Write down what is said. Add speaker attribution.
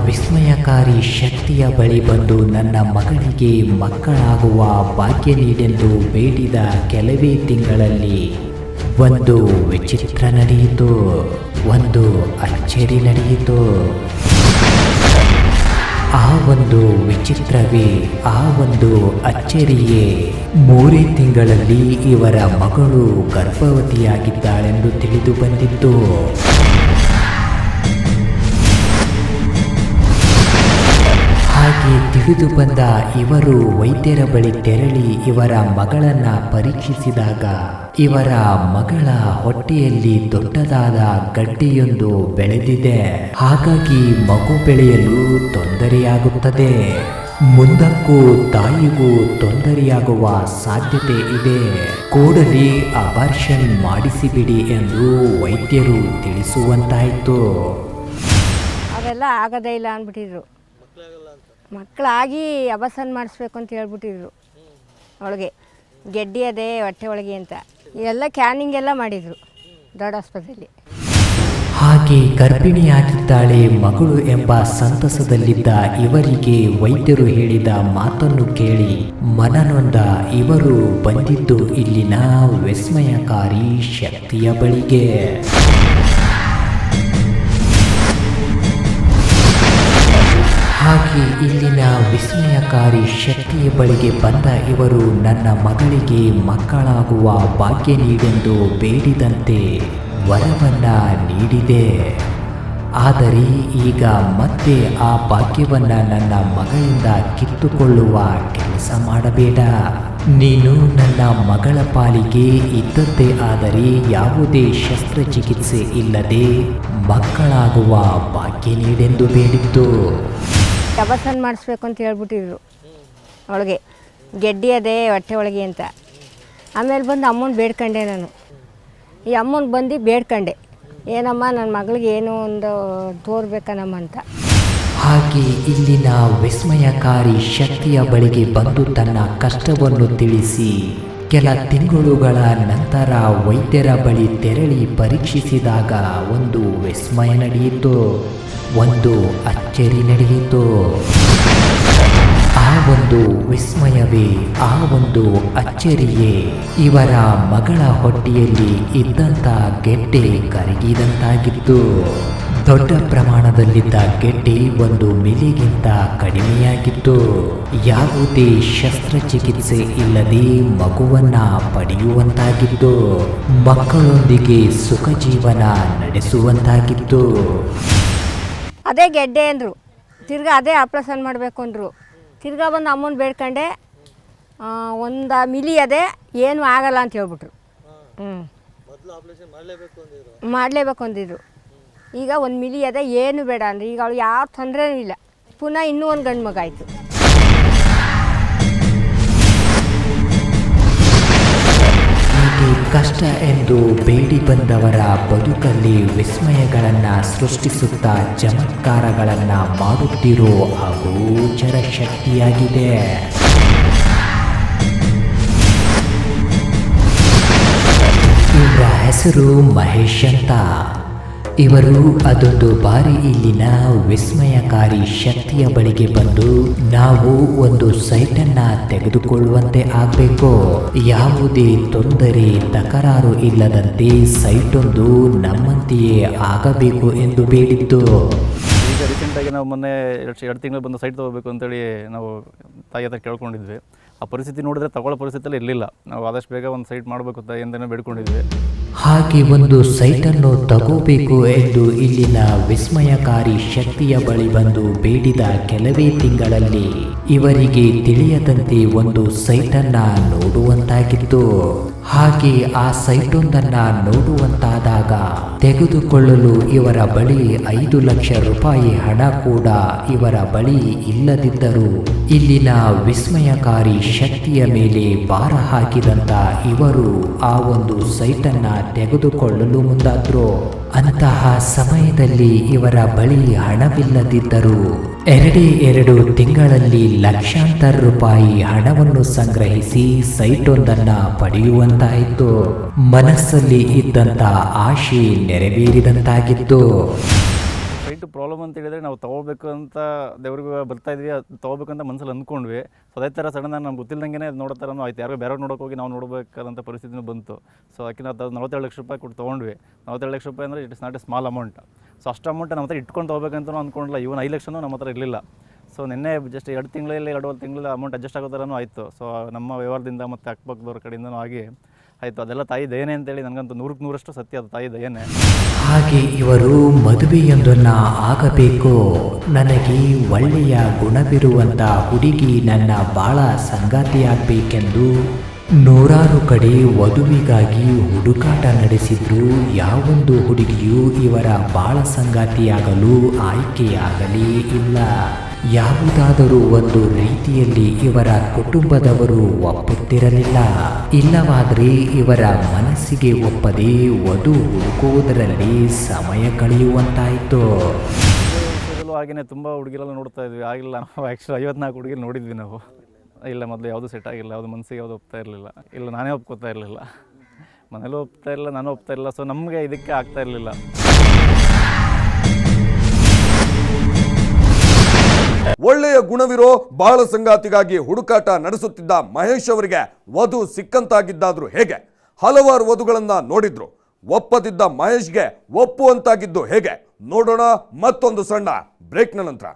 Speaker 1: ವಿಸ್ಮಯಕಾರಿ ಶಕ್ತಿಯ ಬಳಿ ಬಂದು ನನ್ನ ಮಗಳಿಗೆ ಮಕ್ಕಳಾಗುವ ಭಾಗ್ಯ ನೀಡೆಂದು ಬೇಡಿದ ಕೆಲವೇ ತಿಂಗಳಲ್ಲಿ ಒಂದು ವಿಚಿತ್ರ ನಡೆಯಿತು, ಒಂದು ಅಚ್ಚರಿ ನಡೆಯಿತು. ಆ ಒಂದು ವಿಚಿತ್ರವೇ, ಆ ಒಂದು ಅಚ್ಚರಿಯೇ 3 ತಿಂಗಳಲ್ಲಿ ಇವರ ಮಗಳು ಗರ್ಭವತಿಯಾಗಿದ್ದಾಳೆಂದು ತಿಳಿದು ಬಂದಿತ್ತು. ಹಾಗೆ ತಿಳಿದು ಬಂದ ಇವರು ವೈದ್ಯರ ಬಳಿ ತೆರಳಿ ಇವರ ಮಗಳನ್ನ ಪರೀಕ್ಷಿಸಿದಾಗ ಇವರ ಮಗಳ ಹೊಟ್ಟೆಯಲ್ಲಿ ದೊಡ್ಡದಾದ ಗಡ್ಡೆಯೊಂದು ಬೆಳೆದಿದೆ. ಹಾಗಾಗಿ ಮಗು ಬೆಳೆಯಲು ತೊಂದರೆಯಾಗುತ್ತದೆ. ಮುಂದಕ್ಕೂ ತಾಯಿಗೂ ತೊಂದರೆಯಾಗುವ ಸಾಧ್ಯತೆ ಇದೆ. ಕೂಡಲೇ ಅಬಾರ್ಷನ್ ಮಾಡಿಸಿಬಿಡಿ ಎಂದು ವೈದ್ಯರು ತಿಳಿಸುವಂತಾಯಿತು.
Speaker 2: ಅವೆಲ್ಲ ಆಗದೇ ಇಲ್ಲ ಅಂದ್ಬಿಟ್ಟಿದ್ರು. ಮಕ್ಕಳಾಗಿ ಅಬಾರ್ಷನ್ ಮಾಡಿಸ್ಬೇಕು ಅಂತ ಹೇಳ್ಬಿಟ್ಟಿದ್ರು. ಅವಳಿಗೆ ಗೆಡ್ಡೆ ಅದೇ ಹೊಟ್ಟೆ ಒಳಗೆ ಅಂತ ಎಲ್ಲ ಕ್ಯಾನಿಂಗ್ ಎಲ್ಲ ಮಾಡಿದರು ದೊಡ್ಡ ಆಸ್ಪತ್ರೆಯಲ್ಲಿ.
Speaker 1: ಹಾಗೆ ಗರ್ಭಿಣಿಯಾಗಿದ್ದಾಳೆ ಮಗಳು ಎಂಬ ಸಂತಸದಲ್ಲಿದ್ದ ಇವರಿಗೆ ವೈದ್ಯರು ಹೇಳಿದ ಮಾತನ್ನು ಕೇಳಿ ಮನನೊಂದ ಇವರು ಬಂದಿದ್ದು ಇಲ್ಲಿನ ವಿಸ್ಮಯಕಾರಿ ಶಕ್ತಿಯ ಬಳಿಗೆ. ಹಾಗೆ ಇಲ್ಲಿನ ವಿಸ್ಮಯಕಾರಿ ಶಕ್ತಿಯ ಬಳಿಗೆ ಬಂದ ಇವರು ನನ್ನ ಮಗಳಿಗೆ ಮಕ್ಕಳಾಗುವ ಭಾಗ್ಯ ನೀಡೆಂದು ಬೇಡಿದಂತೆ ವರವನ್ನ ನೀಡಿದೆ. ಆದರೆ ಈಗ ಮತ್ತೆ ಆ ಭಾಗ್ಯವನ್ನ ನನ್ನ ಮಗಳಿಂದ ಕಿತ್ತುಕೊಳ್ಳುವ ಕೆಲಸ ಮಾಡಬೇಡ. ನೀನು ನನ್ನ ಮಗಳ ಪಾಲಿಗೆ ಇದ್ದದ್ದೇ ಆದರೆ ಯಾವುದೇ ಶಸ್ತ್ರಚಿಕಿತ್ಸೆ ಇಲ್ಲದೆ ಮಕ್ಕಳಾಗುವ ಭಾಗ್ಯ ನೀಡೆಂದು ಬೇಡಿತ್ತು.
Speaker 2: ಅಬಾರ್ಷನ್ ಮಾಡಿಸ್ಬೇಕು ಅಂತ ಹೇಳ್ಬಿಟ್ಟಿದ್ರು. ಅವಳಿಗೆ ಗೆಡ್ಡೆ ಅದೇ ಹೊಟ್ಟೆ ಒಳಗೆ ಅಂತ. ಆಮೇಲೆ ಬಂದು ಅಮ್ಮನ ಬೇಡ್ಕೊಂಡೆ ನಾನು. ಈ ಅಮ್ಮನ ಬಂದು ಬೇಡ್ಕೊಂಡೆ, ಏನಮ್ಮ ನನ್ನ ಮಗಳಿಗೆ ಏನೋ ಒಂದು ತೋರ್ಬೇಕನಮ್ಮ ಅಂತ.
Speaker 1: ಹಾಗೆ ಇಲ್ಲಿನ ವಿಸ್ಮಯಕಾರಿ ಶಕ್ತಿಯ ಬಳಿಗೆ ಬಂದು ತನ್ನ ಕಷ್ಟವನ್ನು ತಿಳಿಸಿ ಕೆಲ ತಿಂಗಳುಗಳ ನಂತರ ವೈದ್ಯರ ಬಳಿ ತೆರಳಿ ಪರೀಕ್ಷಿಸಿದಾಗ ಒಂದು ವಿಸ್ಮಯ ನಡೆಯಿತು, ಒಂದು ಅಚ್ಚರಿ ನಡೆಯಿತು. ಆ ಒಂದು ವಿಸ್ಮಯವೇ, ಆ ಒಂದು ಅಚ್ಚರಿಯೇ ಇವರ ಮಗಳ ಹೊಟ್ಟೆಯಲ್ಲಿ ಇದ್ದಂಥ ಗೆಡ್ಡೆ ಕರಗಿದಂತಾಗಿತ್ತು. ದೊಡ್ಡ ಪ್ರಮಾಣದಲ್ಲಿದ್ದ ಗೆಡ್ಡೆ 1 ಮಿಲಿಗಿಂತ ಕಡಿಮೆಯಾಗಿತ್ತು. ಯಾವುದೇ ಶಸ್ತ್ರಚಿಕಿತ್ಸೆ ಇಲ್ಲದೆ ಮಗುವನ್ನ ಪಡೆಯುವಂತಾಗಿತ್ತು. ಮಕ್ಕಳೊಂದಿಗೆ ಸುಖ ಜೀವನ ನಡೆಸುವಂತಾಗಿತ್ತು.
Speaker 2: ಅದೇ ಗೆಡ್ಡೆ ಅಂದರು. ತಿರ್ಗಾ ಅದೇ ಆಪ್ರೇಷನ್ ಮಾಡಬೇಕು ಅಂದರು. ತಿರ್ಗಾ ಬಂದು ಅಮ್ಮನ ಬೇಡ್ಕೊಂಡೆ, 1 ಮಿಲಿ ಅದೇ ಏನೂ ಆಗಲ್ಲ ಅಂತ ಹೇಳ್ಬಿಟ್ರು. ಮಾಡಲೇಬೇಕು ಅಂದಿದ್ರು. ಈಗ 1 ಮಿಲಿ ಅದೇ ಏನು ಬೇಡ ಅಂದರೆ ಈಗ ಅವಳು ಯಾವ ತೊಂದರೆನೂ ಇಲ್ಲ. ಪುನಃ ಇನ್ನೂ ಒಂದು ಗಂಡು ಮಗ ಆಯಿತು.
Speaker 1: ಹೀಗೆ ಕಷ್ಟ ಎಂದು ಬೇಡಿ ಬಂದವರ ಬದುಕಲ್ಲಿ ವಿಸ್ಮಯಗಳನ್ನು ಸೃಷ್ಟಿಸುತ್ತಾ ಚಮತ್ಕಾರಗಳನ್ನು ಮಾಡುತ್ತಿರೋ ಅಗೋಚರ ಶಕ್ತಿಯಾಗಿದೆ. ಇವರ ಹೆಸರು ಮಹೇಶ್ ಅಂತ. ಇವರು ಅದೊಂದು ಬಾರಿ ಇಲ್ಲಿನ ವಿಸ್ಮಯಕಾರಿ ಶಕ್ತಿಯ ಬಳಿಗೆ ಬಂದು ನಾವು ಒಂದು ಸೈಟನ್ನು ತೆಗೆದುಕೊಳ್ಳುವಂತೆ ಆಗಬೇಕು, ಯಾವುದೇ ತೊಂದರೆ ತಕರಾರು ಇಲ್ಲದಂತೆ ಸೈಟೊಂದು ನಮ್ಮಂತೆಯೇ ಆಗಬೇಕು ಎಂದು ಬೇಡಿದ್ದು.
Speaker 3: ಈಗ ರೀಸೆಂಟಾಗಿ ನಾವು ಮೊನ್ನೆ 2 ತಿಂಗಳು ಬಂದು ಸೈಟ್ ತೊಗೋಬೇಕು ಅಂತೇಳಿ ನಾವು ತಾಯಿ ಹತ್ರ ಕೇಳ್ಕೊಂಡಿದ್ವಿ. ಆ ಪರಿಸ್ಥಿತಿ ನೋಡಿದ್ರೆ ತಗೊಳ್ಳೋ ಪರಿಸ್ಥಿತಿಯಲ್ಲಿ ಇರಲಿಲ್ಲ. ನಾವು ಆದಷ್ಟು ಬೇಗ ಒಂದು ಸೈಟ್ ಮಾಡಬೇಕು ತಾಯಿಯಿಂದನೇ ಬೇಡ್ಕೊಂಡಿದ್ವಿ.
Speaker 1: ಹಾಗೆ ಒಂದು ಸೈಟನ್ನು ತಗೋಬೇಕು ಎಂದು ಇಲ್ಲಿನ ವಿಸ್ಮಯಕಾರಿ ಶಕ್ತಿಯ ಬಳಿ ಬಂದು ಬೇಡಿದ ಕೆಲವೇ ತಿಂಗಳಲ್ಲಿ ಇವರಿಗೆ ತಿಳಿಯದಂತೆ ಒಂದು ಸೈಟನ್ನು ನೋಡುವಂತಾಗಿತ್ತು. ಹಾಗೆ ಆ ಸೈಟೊಂದನ್ನ ನೋಡುವಂತಾದಾಗ ತೆಗೆದುಕೊಳ್ಳಲು ಇವರ ಬಳಿ 5 ಲಕ್ಷ ರೂಪಾಯಿ ಹಣ ಕೂಡ ಇವರ ಬಳಿ ಇಲ್ಲದಿದ್ದರೂ ಇಲ್ಲಿನ ವಿಸ್ಮಯಕಾರಿ ಶಕ್ತಿಯ ಮೇಲೆ ಭಾರ ಹಾಕಿದಂತ ಇವರು ಆ ಒಂದು ಸೈಟನ್ನ ತೆಗೆದುಕೊಳ್ಳಲು ಮುಂದಾದ್ರು. ಅಂತಹ ಸಮಯದಲ್ಲಿ ಇವರ ಬಳಿ ಹಣವಿಲ್ಲದಿದ್ದರೂ 2 ತಿಂಗಳಲ್ಲಿ ಲಕ್ಷಾಂತರ ರೂಪಾಯಿ ಹಣವನ್ನು ಸಂಗ್ರಹಿಸಿ ಸೈಟೊಂದನ್ನ ಪಡೆಯುವಂತಾಯಿತು. ಮನಸ್ಸಲ್ಲಿ ಇದ್ದಂತ ಆಶೆ ನೆರವೇರಿದಂತಾಗಿತ್ತು.
Speaker 3: ಸೈಟ್ ಸೈಟ್ ಪ್ರಾಬ್ಲಮ್ ಅಂತ ಹೇಳಿದರೆ ನಾವು ತೊಗೋಬೇಕು ಅಂತ ದೇವ್ರಿಗೆ ಬರ್ತಾ ಇದ್ವಿ, ಅದು ತೊಗೋಬೇಕು ಅಂತ ಮನಸ್ಸಲ್ಲಿ ಅಂದ್ಕೊಂಡ್ವಿ. ಸೊ ಅದೇ ಥರ ಸಡನ್ನಾಗಿ ನಮ್ಗೆ ಗೊತ್ತಿಲ್ಲದಂಗೆ ನೋಡೋ ಥರನೂ ಆಯ್ತು. ಯಾರೋ ಬೇರೆ ನೋಡೋಕೆ ಹೋಗಿ ನಾವು ನೋಡಬೇಕಾದಂಥ ಪರಿಸ್ಥಿತಿನೂ ಬಂತು. ಸೊ ಅದಕ್ಕೆ ನಾವು 42 ಲಕ್ಷ ರೂಪಾಯಿ ಕೊಟ್ಟು ತೊಗೊಂಡ್ವಿ. 42 ಲಕ್ಷ ರೂಪಾಯಿ ಅಂದರೆ it is not A small amount. So ಅಷ್ಟು ಅಮೌಂಟ್ ನಮ್ಮ ಹತ್ರ ಇಟ್ಕೊಂಡು ತೊಗೋಬೇಕಂತಲೂ ಅಂದ್ಕೊಂಡಿಲ್ಲ. ಇವನ್ 5 ಲಕ್ಷನೂ ನಮ್ಮ ಹತ್ರ ಇರಲಿಲ್ಲ. ಸೊ ನಿನ್ನೆ ಜಸ್ಟ್ 2 ತಿಂಗಳಲ್ಲಿ 2.5 ತಿಂಗಳಲ್ಲಿ ಅಮೌಂಟ್ ಅಡ್ಜಸ್ಟ್ ಆಗೋ ಥರನೂ ಆಯಿತು. ಸೊ ನಮ್ಮ ವ್ಯವಹಾರದಿಂದ ಮತ್ತು ಅಕ್ಕಪಕ್ಕದವ್ರ ಕಡೆಯಿಂದನೂ ಆಗಿ ಆಯಿತು. ಅದೆಲ್ಲ ತಾಯಿ ದಯನೆ ಅಂತೇಳಿ ನನಗಂತೂ 100ಕ್ಕೆ 100ರಷ್ಟು ಸತ್ಯ, ಅದು ತಾಯಿ ದಯನೆ.
Speaker 1: ಹಾಗೆ ಇವರು ಮದುವೆಯೊಂದನ್ನು ಆಗಬೇಕು, ನನಗೆ ಒಳ್ಳೆಯ ಗುಣವಿರುವಂಥ ಹುಡುಗಿ ನನ್ನ ಬಾಳ ಸಂಗಾತಿಯಾಗಬೇಕೆಂದು ನೂರಾರು ಕಡೆ ವಧುವಿಗಾಗಿ ಹುಡುಕಾಟ ನಡೆಸಿದ್ರು. ಯಾವೊಂದು ಹುಡುಗಿಯೂ ಇವರ ಬಾಳ ಸಂಗಾತಿಯಾಗಲು ಆಯ್ಕೆಯಾಗಲೇ ಇಲ್ಲ. ಯಾವುದಾದರೂ ಒಂದು ರೀತಿಯಲ್ಲಿ ಇವರ ಕುಟುಂಬದವರು ಒಪ್ಪುತ್ತಿರಲಿಲ್ಲ. ಇಲ್ಲವಾದರೆ ಇವರ ಮನಸ್ಸಿಗೆ ಒಪ್ಪದೆ ವಧು ಹುಡುಕುವುದರಲ್ಲಿ ಸಮಯ ಕಳೆಯುವಂತಾಯಿತು.
Speaker 3: ಹಾಗೆಯೇ ತುಂಬ ಹುಡುಗಿರೆಲ್ಲ ನೋಡ್ತಾ ಇದ್ವಿ, ಆಗಿಲ್ಲ. ನಾವು ಆ್ಯಕ್ಚುಲಿ 54 ಹುಡುಗಿರು ನೋಡಿದ್ವಿ ನಾವು. ಇಲ್ಲ, ಮೊದಲು ಯಾವುದು ಸೆಟ್ ಆಗಿಲ್ಲ, ಯಾವುದು ಮನಸ್ಸಿಗೆ ಯಾವುದು ಒಪ್ತಾ ಇರಲಿಲ್ಲ. ಇಲ್ಲ, ನಾನೇ ಒಪ್ಕೋತಾ ಇರಲಿಲ್ಲ, ಮನೇಲೂ ಒಪ್ತಾ ಇರಲಿಲ್ಲ, ನಾನು ಒಪ್ತಾ ಇರಲಿಲ್ಲ. ಸೊ ನಮಗೆ ಇದಕ್ಕೆ ಆಗ್ತಾ ಇರಲಿಲ್ಲ.
Speaker 4: ಒಳ್ಳೆಯ ಗುಣವಿರೋ ಬಾಳ ಸಂಗಾತಿಗಾಗಿ ಹುಡುಕಾಟ ನಡೆಸುತ್ತಿದ್ದ ಮಹೇಶ್ ಅವರಿಗೆ ವಧು ಸಿಕ್ಕಂತಾಗಿದ್ದಾದ್ರೂ ಹೇಗೆ? ಹಲವಾರು ವಧುಗಳನ್ನ ನೋಡಿದ್ರು, ಒಪ್ಪದಿದ್ದ ಮಹೇಶ್ಗೆ ಒಪ್ಪುವಂತಾಗಿದ್ದು ಹೇಗೆ? ನೋಡೋಣ ಮತ್ತೊಂದು ಸಣ್ಣ ಬ್ರೇಕ್ನ ನಂತರ.